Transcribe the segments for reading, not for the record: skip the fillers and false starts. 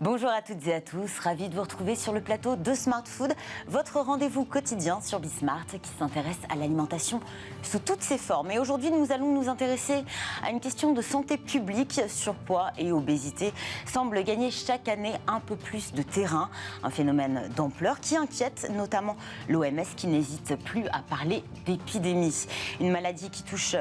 Bonjour à toutes et à tous, ravi de vous retrouver sur le plateau de Smart Food, votre rendez-vous quotidien sur Bismart qui s'intéresse à l'alimentation sous toutes ses formes. Et aujourd'hui, nous allons nous intéresser à une question de santé publique. Surpoids et obésité semblent gagner chaque année un peu plus de terrain, un phénomène d'ampleur qui inquiète notamment l'OMS qui n'hésite plus à parler d'épidémie. Une maladie qui touche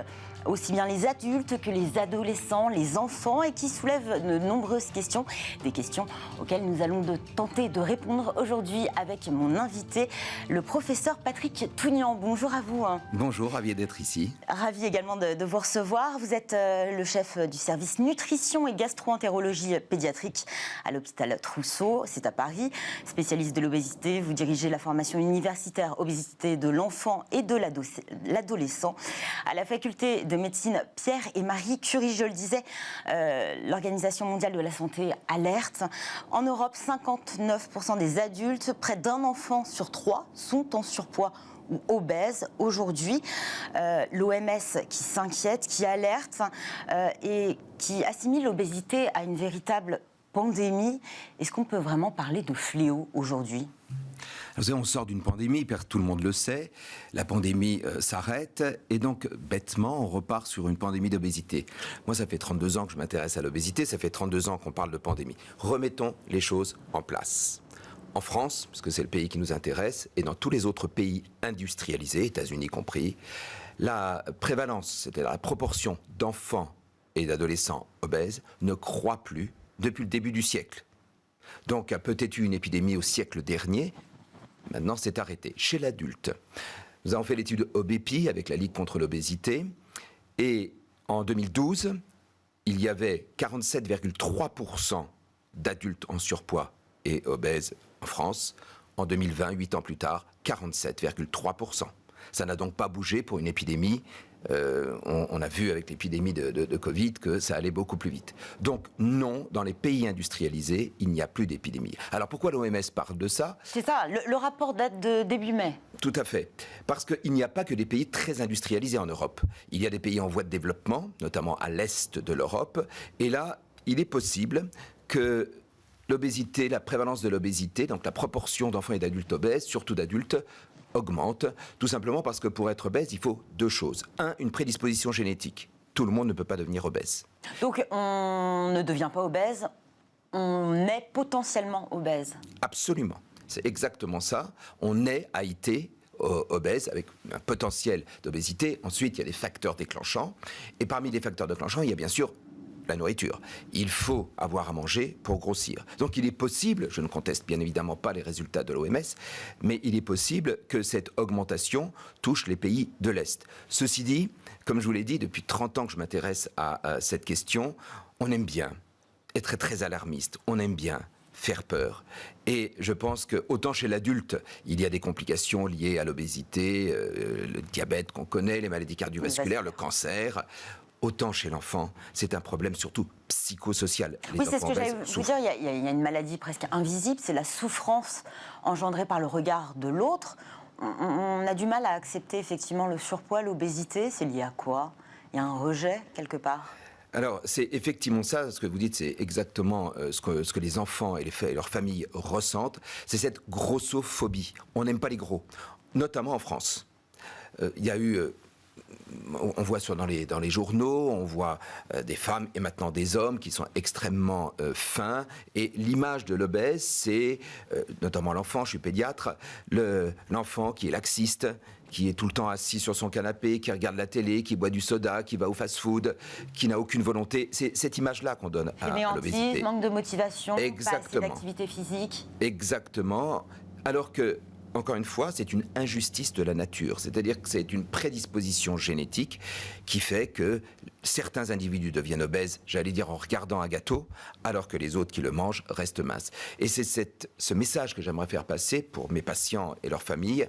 aussi bien les adultes que les adolescents, les enfants et qui soulève de nombreuses questions, des questions auxquelles nous allons tenter de répondre aujourd'hui avec mon invité, le professeur Patrick Tougnan. Bonjour à vous. Bonjour, ravi d'être ici. Ravi également de vous recevoir. Vous êtes le chef du service nutrition et gastro-entérologie pédiatrique à l'hôpital Trousseau, c'est à Paris. Spécialiste de l'obésité, vous dirigez la formation universitaire obésité de l'enfant et de l'adolescent à la faculté de médecine Pierre et Marie Curie. Je le disais, l'Organisation mondiale de la santé alerte. En Europe, 59% des adultes, près d'un enfant sur 3, sont en surpoids ou obèses aujourd'hui. L'OMS qui s'inquiète, qui alerte et qui assimile l'obésité à une véritable pandémie. Est-ce qu'on peut vraiment parler de fléau aujourd'hui ? Vous savez, on sort d'une pandémie, tout le monde le sait, la pandémie s'arrête et donc bêtement on repart sur une pandémie d'obésité. Moi ça fait 32 ans que je m'intéresse à l'obésité, ça fait 32 ans qu'on parle de pandémie. Remettons les choses en place. En France, parce que c'est le pays qui nous intéresse, et dans tous les autres pays industrialisés, États-Unis compris, la prévalence, c'est-à-dire la proportion d'enfants et d'adolescents obèses ne croît plus depuis le début du siècle. Donc, a peut-être eu une épidémie au siècle dernier. Maintenant, c'est arrêté. Chez l'adulte, nous avons fait l'étude OBEPI avec la Ligue contre l'obésité. Et en 2012, il y avait 47,3% d'adultes en surpoids et obèses en France. En 2020, 8 ans plus tard, 47,3%. Ça n'a donc pas bougé pour une épidémie. On a vu avec l'épidémie de Covid que ça allait beaucoup plus vite. Donc non, dans les pays industrialisés, il n'y a plus d'épidémie. Alors pourquoi l'OMS parle de ça ? C'est ça, le rapport date de début mai. Tout à fait. Parce qu'il n'y a pas que des pays très industrialisés en Europe. Il y a des pays en voie de développement, notamment à l'est de l'Europe. Et là, il est possible que l'obésité, la prévalence de l'obésité, donc la proportion d'enfants et d'adultes obèses, surtout d'adultes, augmente, tout simplement parce que pour être obèse, il faut deux choses. Un, une prédisposition génétique. Tout le monde ne peut pas devenir obèse. Donc on ne devient pas obèse, on est potentiellement obèse. Absolument. C'est exactement ça. On a été obèse avec un potentiel d'obésité. Ensuite, il y a des facteurs déclenchants. Et parmi les facteurs déclenchants, il y a bien sûr la nourriture. Il faut avoir à manger pour grossir. Donc il est possible, je ne conteste bien évidemment pas les résultats de l'OMS, mais il est possible que cette augmentation touche les pays de l'Est. Ceci dit, comme je vous l'ai dit, depuis 30 ans que je m'intéresse à cette question, on aime bien être très alarmiste, on aime bien faire peur. Et je pense que autant chez l'adulte, il y a des complications liées à l'obésité, le diabète qu'on connaît, les maladies cardiovasculaires, le cancer. Autant chez l'enfant, c'est un problème surtout psychosocial. Oui, c'est ce que j'allais vous dire, il y a une maladie presque invisible, c'est la souffrance engendrée par le regard de l'autre. On a du mal à accepter effectivement le surpoids, l'obésité, c'est lié à quoi ? Il y a un rejet quelque part ? Alors, c'est effectivement ça, ce que vous dites, c'est exactement ce que les enfants et leurs familles ressentent, c'est cette grossophobie. On n'aime pas les gros, notamment en France. Il y a eu... On voit dans les journaux, on voit des femmes et maintenant des hommes qui sont extrêmement fins. Et l'image de l'obèse, c'est, notamment l'enfant, je suis pédiatre, l'enfant qui est laxiste, qui est tout le temps assis sur son canapé, qui regarde la télé, qui boit du soda, qui va au fast-food, qui n'a aucune volonté. C'est cette image-là qu'on donne à l'obésité. Manque de motivation, exactement. pas assez d'activité physique. Exactement. Alors que encore une fois, c'est une injustice de la nature. C'est-à-dire que c'est une prédisposition génétique qui fait que certains individus deviennent obèses, j'allais dire en regardant un gâteau, alors que les autres qui le mangent restent minces. Et c'est ce message que j'aimerais faire passer pour mes patients et leurs familles.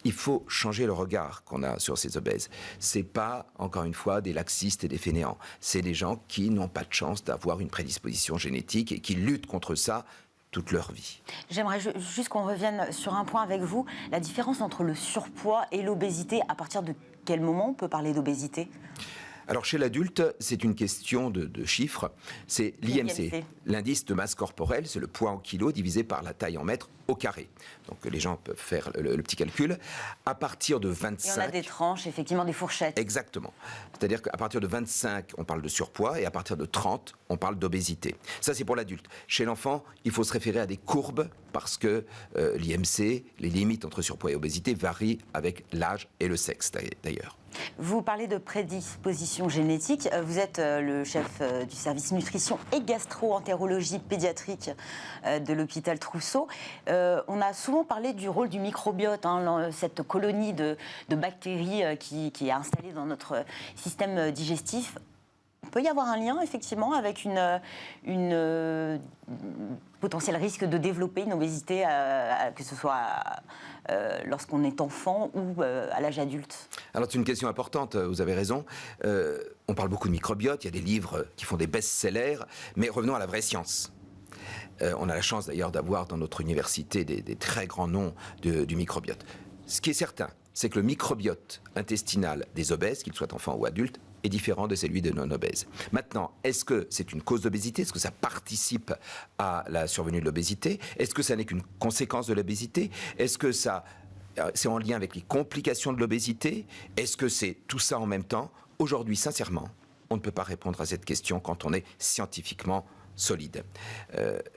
Il faut changer le regard qu'on a sur ces obèses. C'est pas, encore une fois, des laxistes et des fainéants. C'est des gens qui n'ont pas de chance d'avoir une prédisposition génétique et qui luttent contre ça toute leur vie. J'aimerais juste qu'on revienne sur un point avec vous, la différence entre le surpoids et l'obésité. À partir de quel moment on peut parler d'obésité ? Alors chez l'adulte, c'est une question de chiffres. C'est l'IMC, l'indice de masse corporelle, c'est le poids en kilos divisé par la taille en mètres au carré. Donc les gens peuvent faire le petit calcul. À partir de 25... Et on a des tranches, effectivement, des fourchettes. Exactement. C'est-à-dire qu'à partir de 25, on parle de surpoids, et à partir de 30, on parle d'obésité. Ça, c'est pour l'adulte. Chez l'enfant, il faut se référer à des courbes, parce que l'IMC, les limites entre surpoids et obésité, varient avec l'âge et le sexe, d'ailleurs. Vous parlez de prédisposition génétique. Vous êtes le chef du service nutrition et gastro-entérologie pédiatrique de l'hôpital Trousseau. On a souvent parlé du rôle du microbiote, cette colonie de bactéries qui est installée dans notre système digestif. Il peut y avoir un lien, effectivement, avec une potentiel risque de développer une obésité, que ce soit lorsqu'on est enfant ou à l'âge adulte. Alors c'est une question importante, vous avez raison. On parle beaucoup de microbiote, il y a des livres qui font des best-sellers, mais revenons à la vraie science. On a la chance d'ailleurs d'avoir dans notre université des très grands noms du microbiote. Ce qui est certain, c'est que le microbiote intestinal des obèses, qu'ils soient enfants ou adultes, est différent de celui des non-obèses. Maintenant, est-ce que c'est une cause d'obésité? Est-ce que ça participe à la survenue de l'obésité? Est-ce que ça n'est qu'une conséquence de l'obésité? Est-ce que c'est en lien avec les complications de l'obésité? Est-ce que c'est tout ça en même temps? Aujourd'hui, sincèrement, on ne peut pas répondre à cette question quand on est scientifiquement solide.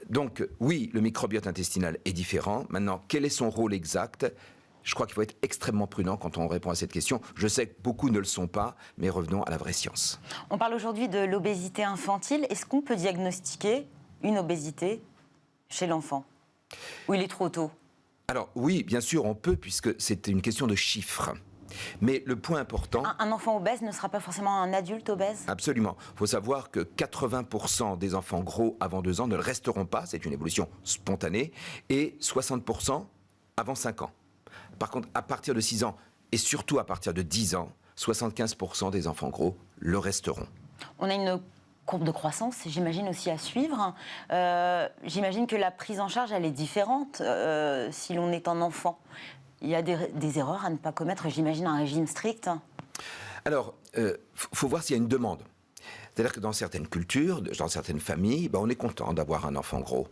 Donc, oui, le microbiote intestinal est différent. Maintenant, quel est son rôle exact? Je crois qu'il faut être extrêmement prudent quand on répond à cette question. Je sais que beaucoup ne le sont pas, mais revenons à la vraie science. On parle aujourd'hui de l'obésité infantile. Est-ce qu'on peut diagnostiquer une obésité chez l'enfant? Ou il est trop tôt? Alors oui, bien sûr, on peut, puisque c'est une question de chiffres. Mais le point important... Un enfant obèse ne sera pas forcément un adulte obèse? Absolument. Il faut savoir que 80% des enfants gros avant 2 ans ne le resteront pas, c'est une évolution spontanée, et 60% avant 5 ans. Par contre, à partir de 6 ans, et surtout à partir de 10 ans, 75% des enfants gros le resteront. On a une courbe de croissance, j'imagine, aussi à suivre. J'imagine que la prise en charge, elle est différente si l'on est un enfant. Il y a des erreurs à ne pas commettre, j'imagine, un régime strict. Alors, faut voir s'il y a une demande. C'est-à-dire que dans certaines cultures, dans certaines familles, on est content d'avoir un enfant gros.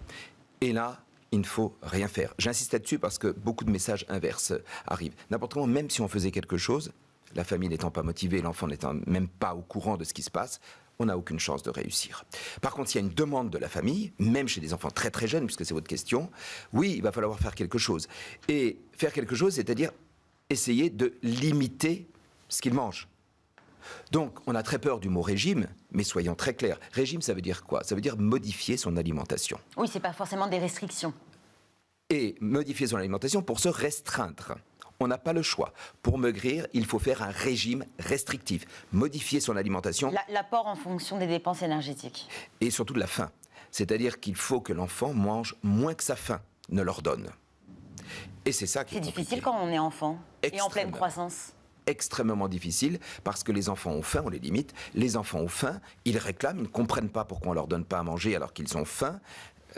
Et là, il ne faut rien faire. J'insiste là-dessus parce que beaucoup de messages inverses arrivent. N'importe comment, même si on faisait quelque chose, la famille n'étant pas motivée, l'enfant n'étant même pas au courant de ce qui se passe, on n'a aucune chance de réussir. Par contre, s'il y a une demande de la famille, même chez des enfants très très jeunes, puisque c'est votre question, oui, il va falloir faire quelque chose. Et faire quelque chose, c'est-à-dire essayer de limiter ce qu'ils mangent. Donc, on a très peur du mot régime, mais soyons très clairs. Régime, ça veut dire quoi? Ça veut dire modifier son alimentation. Oui, c'est pas forcément des restrictions. Et modifier son alimentation pour se restreindre. On n'a pas le choix. Pour maigrir, il faut faire un régime restrictif. Modifier son alimentation. L'apport en fonction des dépenses énergétiques. Et surtout de la faim. C'est-à-dire qu'il faut que l'enfant mange moins que sa faim ne leur donne. Et c'est ça qui est compliqué. C'est difficile quand on est enfant et en pleine croissance. Extrêmement difficile parce que les enfants ont faim, on les limite. Les enfants ont faim, ils réclament, ils ne comprennent pas pourquoi on ne leur donne pas à manger alors qu'ils ont faim,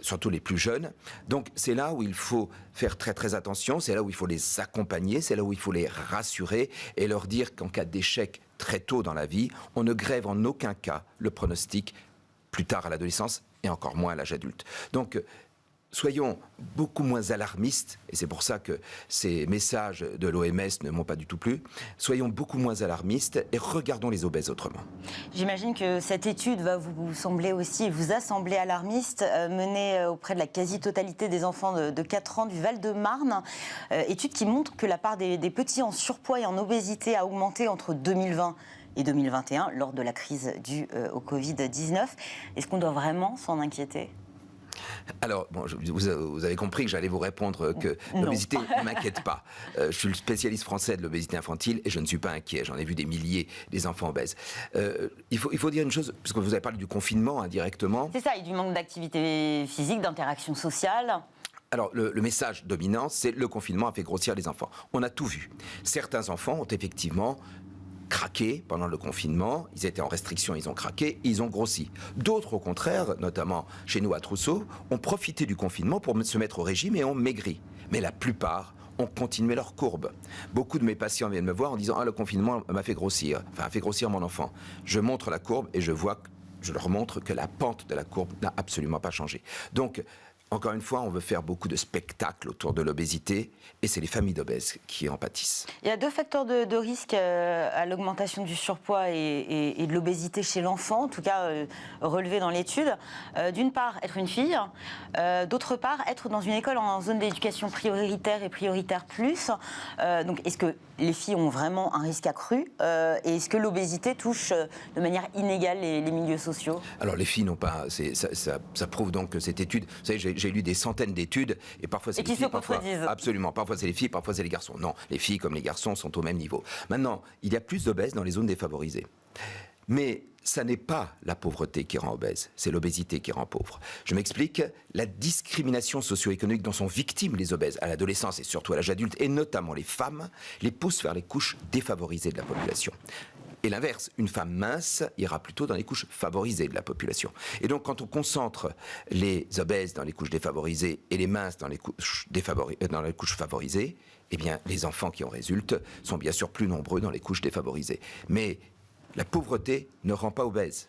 surtout les plus jeunes. Donc c'est là où il faut faire très très attention, c'est là où il faut les accompagner, c'est là où il faut les rassurer et leur dire qu'en cas d'échec très tôt dans la vie, on ne grève en aucun cas le pronostic plus tard à l'adolescence et encore moins à l'âge adulte. Donc soyons beaucoup moins alarmistes, et c'est pour ça que ces messages de l'OMS ne m'ont pas du tout plu. Soyons beaucoup moins alarmistes et regardons les obèses autrement. J'imagine que cette étude va vous sembler aussi, vous a semblé alarmiste, menée auprès de la quasi-totalité des enfants de 4 ans du Val-de-Marne. Étude qui montre que la part des petits en surpoids et en obésité a augmenté entre 2020 et 2021, lors de la crise due au Covid-19. Est-ce qu'on doit vraiment s'en inquiéter ? Alors, bon, vous avez compris que j'allais vous répondre que l'obésité ne m'inquiète pas. Je suis le spécialiste français de l'obésité infantile et je ne suis pas inquiet. J'en ai vu des milliers des enfants obèses. Il faut dire une chose, puisque vous avez parlé du confinement indirectement. C'est ça, et du manque d'activité physique, d'interaction sociale. Alors, le message dominant, c'est le confinement a fait grossir les enfants. On a tout vu. Certains enfants ont effectivement craqué pendant le confinement, ils étaient en restriction, ils ont craqué, ils ont grossi. D'autres, au contraire, notamment chez nous à Trousseau, ont profité du confinement pour se mettre au régime et ont maigri. Mais la plupart ont continué leur courbe. Beaucoup de mes patients viennent me voir en disant « Ah, le confinement m'a fait grossir, enfin, a fait grossir mon enfant ». Je montre la courbe et je leur montre que la pente de la courbe n'a absolument pas changé. Donc, encore une fois, on veut faire beaucoup de spectacles autour de l'obésité et c'est les familles d'obèses qui en pâtissent. Il y a deux facteurs de risque à l'augmentation du surpoids et de l'obésité chez l'enfant, en tout cas relevés dans l'étude. D'une part, être une fille. D'autre part, être dans une école en zone d'éducation prioritaire et prioritaire plus. Donc, est-ce que les filles ont vraiment un risque accru et est-ce que l'obésité touche de manière inégale les milieux sociaux? Alors, les filles n'ont pas... Ça prouve donc que cette étude... Vous savez, j'ai lu des centaines d'études et parfois c'est les filles, parfois... Absolument. Parfois c'est les filles, parfois c'est les garçons. Non, les filles comme les garçons sont au même niveau. Maintenant, il y a plus d'obèses dans les zones défavorisées. Mais ça n'est pas la pauvreté qui rend obèse, c'est l'obésité qui rend pauvre. Je m'explique, la discrimination socio-économique dont sont victimes les obèses à l'adolescence et surtout à l'âge adulte, et notamment les femmes, les pousse vers les couches défavorisées de la population. Et l'inverse, une femme mince ira plutôt dans les couches favorisées de la population. Et donc, quand on concentre les obèses dans les couches défavorisées et les minces dans les couches favorisées, eh bien, les enfants qui en résultent sont bien sûr plus nombreux dans les couches défavorisées. Mais la pauvreté ne rend pas obèse.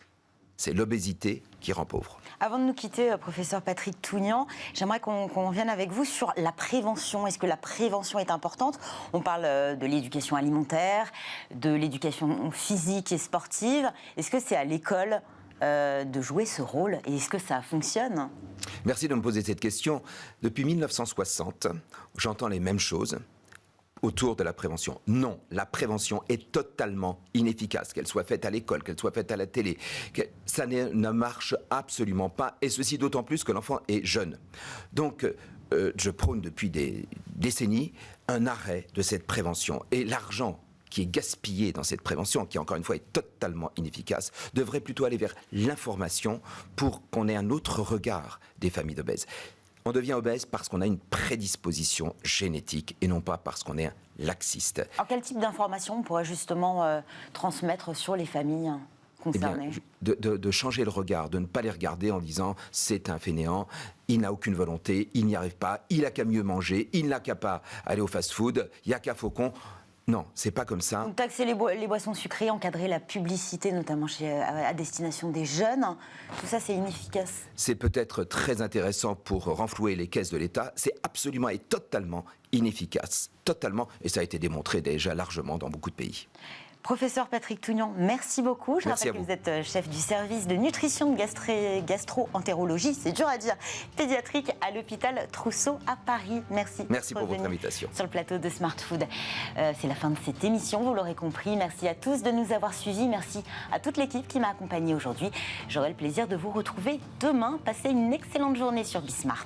C'est l'obésité qui rend pauvre. Avant de nous quitter, professeur Patrick Tougnan, j'aimerais qu'on revienne avec vous sur la prévention. Est-ce que la prévention est importante? On parle de l'éducation alimentaire, de l'éducation physique et sportive. Est-ce que c'est à l'école de jouer ce rôle et est-ce que ça fonctionne? Merci de me poser cette question. Depuis 1960, j'entends les mêmes choses autour de la prévention. Non, la prévention est totalement inefficace, qu'elle soit faite à l'école, qu'elle soit faite à la télé. Ça ne marche absolument pas, et ceci d'autant plus que l'enfant est jeune. Donc, je prône depuis des décennies un arrêt de cette prévention. Et l'argent qui est gaspillé dans cette prévention, qui encore une fois est totalement inefficace, devrait plutôt aller vers l'information pour qu'on ait un autre regard des familles d'obèses. On devient obèse parce qu'on a une prédisposition génétique et non pas parce qu'on est un laxiste. Alors quel type d'informations on pourrait justement transmettre sur les familles concernées? Eh bien, de changer le regard, de ne pas les regarder en disant c'est un fainéant, il n'a aucune volonté, il n'y arrive pas, il n'a qu'à mieux manger, il n'a qu'à pas aller au fast-food, il n'y a qu'à faucon. Non, c'est pas comme ça. Donc, taxer les boissons sucrées, encadrer la publicité, notamment à destination des jeunes, tout ça c'est inefficace. C'est peut-être très intéressant pour renflouer les caisses de l'État, c'est absolument et totalement inefficace. Totalement, et ça a été démontré déjà largement dans beaucoup de pays. Professeur Patrick Tougnan, merci beaucoup. Je rappelle que vous êtes chef du service de nutrition de gastro-entérologie, c'est dur à dire, pédiatrique à l'hôpital Trousseau à Paris. Merci. Merci pour votre invitation. Sur le plateau de Smart Food. C'est la fin de cette émission, vous l'aurez compris. Merci à tous de nous avoir suivis. Merci à toute l'équipe qui m'a accompagnée aujourd'hui. J'aurai le plaisir de vous retrouver demain. Passez une excellente journée sur Bismart.